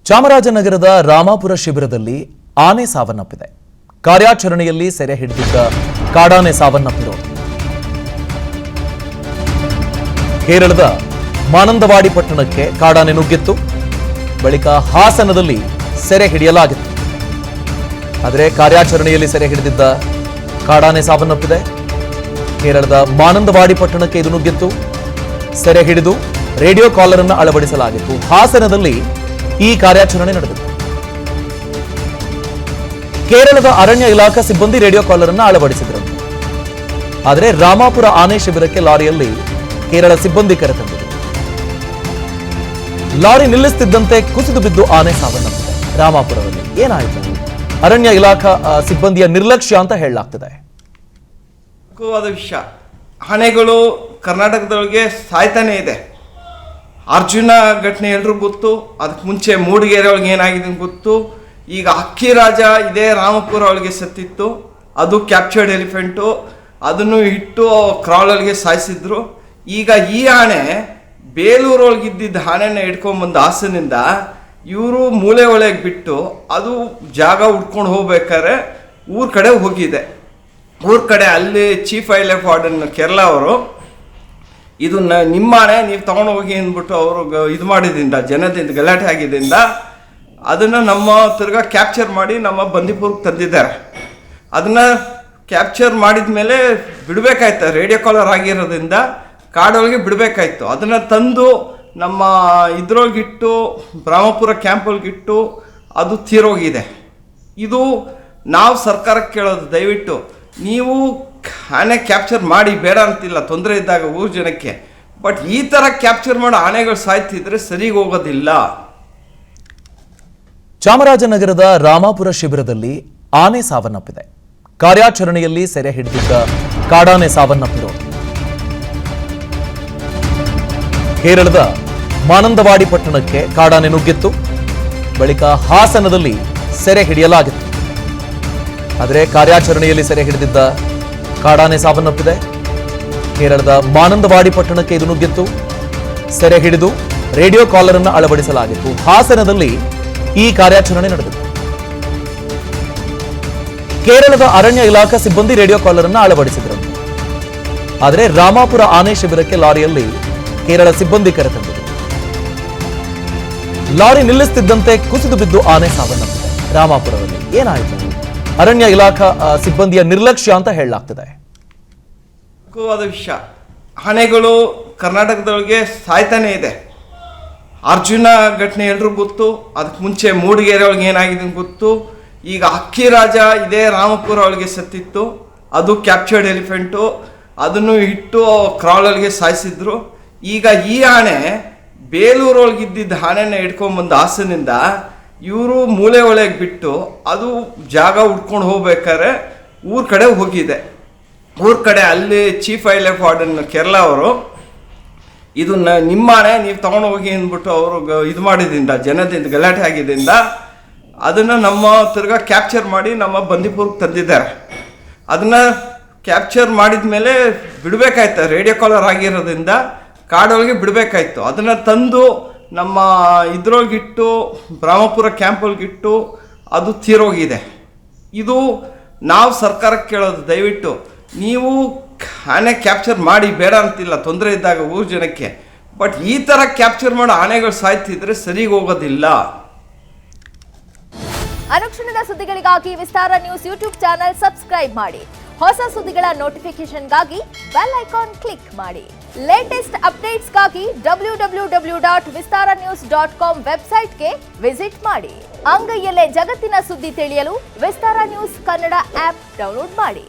ಚಾಮರಾಜನಗರದ ರಾಮಾಪುರ ಶಿಬಿರದಲ್ಲಿ ಆನೆ ಸಾವನ್ನಪ್ಪಿದೆ. ಕಾರ್ಯಾಚರಣೆಯಲ್ಲಿ ಸೆರೆ ಹಿಡಿದಿದ್ದ ಕಾಡಾನೆ ಸಾವನ್ನಪ್ಪಿರೋದು. ಕೇರಳದ ಮಾನಂದವಾಡಿ ಪಟ್ಟಣಕ್ಕೆ ಕಾಡಾನೆ ನುಗ್ಗಿತ್ತು. ಬಳಿಕ ಹಾಸನದಲ್ಲಿ ಸೆರೆ ಹಿಡಿಯಲಾಗಿತ್ತು. ಆದರೆ ಕಾರ್ಯಾಚರಣೆಯಲ್ಲಿ ಸೆರೆ ಹಿಡಿದಿದ್ದ ಕಾಡಾನೆ ಸಾವನ್ನಪ್ಪಿದೆ. ಕೇರಳದ ಮಾನಂದವಾಡಿ ಪಟ್ಟಣಕ್ಕೆ ಇದು ನುಗ್ಗಿತ್ತು. ಸೆರೆ ಹಿಡಿದು ರೇಡಿಯೋ ಕಾಲರ್ ಅನ್ನು ಅಳವಡಿಸಲಾಗಿತ್ತು. ಹಾಸನದಲ್ಲಿ ಈ ಕಾರ್ಯಾಚರಣೆ ನಡೆದಿತ್ತು. ಕೇರಳದ ಅರಣ್ಯ ಇಲಾಖಾ ಸಿಬ್ಬಂದಿ ರೇಡಿಯೋ ಕಾಲರ್ ಅನ್ನು ಅಳವಡಿಸಿದರು. ಆದರೆ ರಾಮಾಪುರ ಆನೆ ಶಿಬಿರಕ್ಕೆ ಲಾರಿಯಲ್ಲಿ ಕೇರಳ ಸಿಬ್ಬಂದಿ ಕರೆತಂದಿದೆ. ಲಾರಿ ನಿಲ್ಲಿಸುತ್ತಿದ್ದಂತೆ ಕುಸಿದು ಬಿದ್ದು ಆನೆ ಸಾವನ್ನಪ್ಪಿದೆ. ರಾಮಾಪುರದಲ್ಲಿ ಏನಾಯಿತು? ಅರಣ್ಯ ಇಲಾಖಾ ಸಿಬ್ಬಂದಿಯ ನಿರ್ಲಕ್ಷ್ಯ ಅಂತ ಹೇಳಲಾಗ್ತಿದೆ. ವಿಷಯ ಆನೆಗಳು ಕರ್ನಾಟಕದೊಳಗೆ ಸಾಯ್ತಾನೆ ಇದೆ. ಅರ್ಜುನ ಘಟನೆ ಎಲ್ರಿಗೂ ಗೊತ್ತು. ಅದಕ್ಕೆ ಮುಂಚೆ ಮೂಡಿಗೆರೆ ಒಳಗೆ ಏನಾಗಿದೆ ಗೊತ್ತು. ಈಗ ಅಕ್ಕಿರಾಜ ಇದೇ ರಾಮಪುರ ಒಳಗೆ ಸತ್ತಿತ್ತು. ಅದು ಕ್ಯಾಪ್ಚರ್ಡ್ ಎಲಿಫೆಂಟು. ಅದನ್ನು ಇಟ್ಟು ಕ್ರಾಲರ್ಗೆ ಸಾಯಿಸಿದ್ರು. ಈಗ ಈ ಆನೆ ಬೇಲೂರೊಳಗಿದ್ದಿದ್ದ ಆನೆನ ಹಿಡ್ಕೊಂಡ್ಬಂದು ಹಾಸನಿಂದ ಇವರು ಮೂಲೆ ಒಳಗೆ ಬಿಟ್ಟು ಅದು ಜಾಗ ಹುಡ್ಕೊಂಡು ಹೋಗ್ಬೇಕಾದ್ರೆ ಊರ ಕಡೆ ಹೋಗಿದೆ. ಊರ ಕಡೆ ಅಲ್ಲಿ chief wild life warden Kerala ಅವರು ಇದು ನಿಮ್ಮ ಆನೆ ನೀವು ತೊಗೊಂಡು ಹೋಗಿ ಅಂದ್ಬಿಟ್ಟು ಅವರು ಇದು ಮಾಡಿದ್ರಿಂದ ಜನದಿಂದ ಗಲಾಟೆ ಆಗಿದ್ದರಿಂದ ಅದನ್ನು ನಮ್ಮ ತಿರ್ಗಾ ಕ್ಯಾಪ್ಚರ್ ಮಾಡಿ ನಮ್ಮ ಬಂದೀಪುರಕ್ಕೆ ತಂದಿದ್ದಾರೆ. ಅದನ್ನು ಕ್ಯಾಪ್ಚರ್ ಮಾಡಿದ ಮೇಲೆ ಬಿಡಬೇಕಾಯ್ತು. ರೇಡಿಯೋ ಕಾಲರ್ ಆಗಿರೋದ್ರಿಂದ ಕಾಡೊಳಗೆ ಬಿಡಬೇಕಾಯ್ತು. ಅದನ್ನು ತಂದು ನಮ್ಮ ಇದ್ರೊಳಗಿಟ್ಟು ರಾಮಪುರ ಕ್ಯಾಂಪೊಳಗಿಟ್ಟು ಅದು ತೀರೋಗಿದೆ. ಇದು ನಾವು ಸರ್ಕಾರಕ್ಕೆ ಕೇಳೋದು, ದಯವಿಟ್ಟು ನೀವು ಆನೆ ಕ್ಯಾಪ್ಚರ್ ಮಾಡಿ, ಬೇಡ ಅಂತಿಲ್ಲ, ತೊಂದರೆ ಇದ್ದಾಗ ಊರ ಜನಕ್ಕೆ. ಬಟ್ ಈ ಥರ ಕ್ಯಾಪ್ಚರ್ ಮಾಡೋ ಆನೆಗಳು ಸಾಯ್ತಿದ್ರೆ ಸರಿಗೆ ಹೋಗೋದಿಲ್ಲ. ಚಾಮರಾಜನಗರದ ರಾಮಾಪುರ ಶಿಬಿರದಲ್ಲಿ ಆನೆ ಸಾವನ್ನಪ್ಪಿದೆ. ಕಾರ್ಯಾಚರಣೆಯಲ್ಲಿ ಸೆರೆ ಹಿಡಿದಿದ್ದ ಕಾಡಾನೆ ಸಾವನ್ನಪ್ಪಿರೋದು. ಕೇರಳದ ಮಾನಂದವಾಡಿ ಪಟ್ಟಣಕ್ಕೆ ಕಾಡಾನೆ ನುಗ್ಗಿತ್ತು. ಬಳಿಕ ಹಾಸನದಲ್ಲಿ ಸೆರೆ ಹಿಡಿಯಲಾಗಿತ್ತು. ಆದರೆ ಕಾರ್ಯಾಚರಣೆಯಲ್ಲಿ ಸೆರೆ ಹಿಡಿದಿದ್ದ ಕಾಡಾನೆ ಸಾವನ್ನಪ್ಪಿದೆ. ಕೇರಳದ ಮಾನಂದವಾಡಿ ಪಟ್ಟಣಕ್ಕೆ ಇದು ನುಗ್ಗಿತ್ತು. ಸೆರೆ ಹಿಡಿದು ರೇಡಿಯೋ ಕಾಲರ್ ಅನ್ನು ಅಳವಡಿಸಲಾಗಿತ್ತು. ಹಾಸನದಲ್ಲಿ ಈ ಕಾರ್ಯಾಚರಣೆ ನಡೆದಿತ್ತು. ಕೇರಳದ ಅರಣ್ಯ ಇಲಾಖಾ ಸಿಬ್ಬಂದಿ ರೇಡಿಯೋ ಕಾಲರ್ ಅನ್ನು ಅಳವಡಿಸಿದರು. ಆದರೆ ರಾಮಾಪುರ ಆನೆ ಶಿಬಿರಕ್ಕೆ ಲಾರಿಯಲ್ಲಿ ಕೇರಳ ಸಿಬ್ಬಂದಿ ಕರೆತಂದಿದೆ. ಲಾರಿ ನಿಲ್ಲಿಸುತ್ತಿದ್ದಂತೆ ಕುಸಿದು ಬಿದ್ದು ಆನೆ ಸಾವನ್ನಪ್ಪಿದೆ. ರಾಮಾಪುರದಲ್ಲಿ ಏನಾಯಿತು? ಅರಣ್ಯ ಇಲಾಖಾ ಸಿಬ್ಬಂದಿಯ ನಿರ್ಲಕ್ಷ್ಯ ಅಂತ ಹೇಳಲಾಗ್ತಿದೆ. ವಿಷಯ ಆನೆಗಳು ಕರ್ನಾಟಕದೊಳಗೆ ಸಾಯ್ತಾನೆ ಇದೆ. ಅರ್ಜುನ ಘಟನೆ ಎಲ್ರಿಗೂ ಗೊತ್ತು. ಅದಕ್ಕೆ ಮುಂಚೆ ಮೂಡಿಗೆರೆ ಒಳಗೆ ಏನಾಗಿದೆ ಗೊತ್ತು. ಈಗ ಅಕ್ಕಿರಾಜ ಇದೇ ರಾಮಪುರ ಒಳಗೆ ಸತ್ತಿತ್ತು. ಅದು ಕ್ಯಾಪ್ಚರ್ಡ್ ಎಲಿಫೆಂಟು. ಅದನ್ನು ಇಟ್ಟು ಕ್ರಾಲರ್ಗೆ ಸಾಯಿಸಿದ್ರು. ಈಗ ಈ ಆನೆ ಬೇಲೂರೊಳಗಿದ್ದಿದ್ದ ಆನೆನ ಹಿಡ್ಕೊಂಡ್ಬಂದು ಹಾಸನಿಂದ ಇವರು ಮೂಲೆ ಒಳಗೆ ಬಿಟ್ಟು ಅದು ಜಾಗ ಹುಡ್ಕೊಂಡು ಹೋಗ್ಬೇಕಾದ್ರೆ ಊರ ಕಡೆ ಹೋಗಿದೆ. ಊರ ಕಡೆ ಅಲ್ಲಿ chief wild life warden Kerala ಅವರು ಇದು ನಿಮ್ಮ ಆನೆ ನೀವು ತೊಗೊಂಡು ಹೋಗಿ ಅಂದ್ಬಿಟ್ಟು ಅವರು ಇದು ಮಾಡಿದ್ರಿಂದ ಜನದಿಂದ ಗಲಾಟೆ ಆಗಿದ್ದರಿಂದ ಅದನ್ನು ನಮ್ಮ ತಿರ್ಗಾ ಕ್ಯಾಪ್ಚರ್ ಮಾಡಿ ನಮ್ಮ ಬಂದೀಪುರಕ್ಕೆ ತಂದಿದ್ದಾರೆ. ಅದನ್ನು ಕ್ಯಾಪ್ಚರ್ ಮಾಡಿದ ಮೇಲೆ ಬಿಡಬೇಕಾಯ್ತು. ರೇಡಿಯೋ ಕಾಲರ್ ಆಗಿರೋದ್ರಿಂದ ಕಾಡೊಳಗೆ ಬಿಡಬೇಕಾಯ್ತು. ಅದನ್ನು ತಂದು ನಮ್ಮ ಇದ್ರೊಳಗಿಟ್ಟು ರಾಮಪುರ ಕ್ಯಾಂಪೊಳಗಿಟ್ಟು ಅದು ತೀರೋಗಿದೆ. ಇದು ನಾವು ಸರ್ಕಾರಕ್ಕೆ ಕೇಳೋದು, ದಯವಿಟ್ಟು ನೀವು ಆನೆ ಕ್ಯಾಪ್ಚರ್ ಮಾಡಿ, ಬೇಡ ಅಂತಿಲ್ಲ, ತೊಂದರೆ ಇದ್ದಾಗ ಊರ ಜನಕ್ಕೆ. ಬಟ್ ಈ ಥರ ಕ್ಯಾಪ್ಚರ್ ಮಾಡೋ ಆನೆಗಳು ಸಾಯ್ತಿದ್ರೆ ಸರಿಗೆ ಹೋಗೋದಿಲ್ಲ. ಅನುಕ್ಷಣದ ಸುದ್ದಿಗಳಿಗಾಗಿ ವಿಸ್ತಾರ ನ್ಯೂಸ್ ಯೂಟ್ಯೂಬ್ ಚಾನೆಲ್ ಸಬ್ಸ್ಕ್ರೈಬ್ ಮಾಡಿ. ಹೊಸ ಸುದ್ದಿಗಳ ನೋಟಿಫಿಕೇಶನ್ಗಾಗಿ ಬೆಲ್ ಐಕಾನ್ ಕ್ಲಿಕ್ ಮಾಡಿ. ಲೇಟೆಸ್ಟ್ ಅಪ್ಡೇಟ್ಸ್ಗಾಗಿ www.vistaranews.com ವೆಬ್ಸೈಟ್ಗೆ ವಿಸಿಟ್ ಮಾಡಿ. ಅಂಗೈಯಲ್ಲೇ ಜಗತ್ತಿನ ಸುದ್ದಿ ತಿಳಿಯಲು ವಿಸ್ತಾರ ನ್ಯೂಸ್ ಕನ್ನಡ ಆಪ್ ಡೌನ್ಲೋಡ್ ಮಾಡಿ.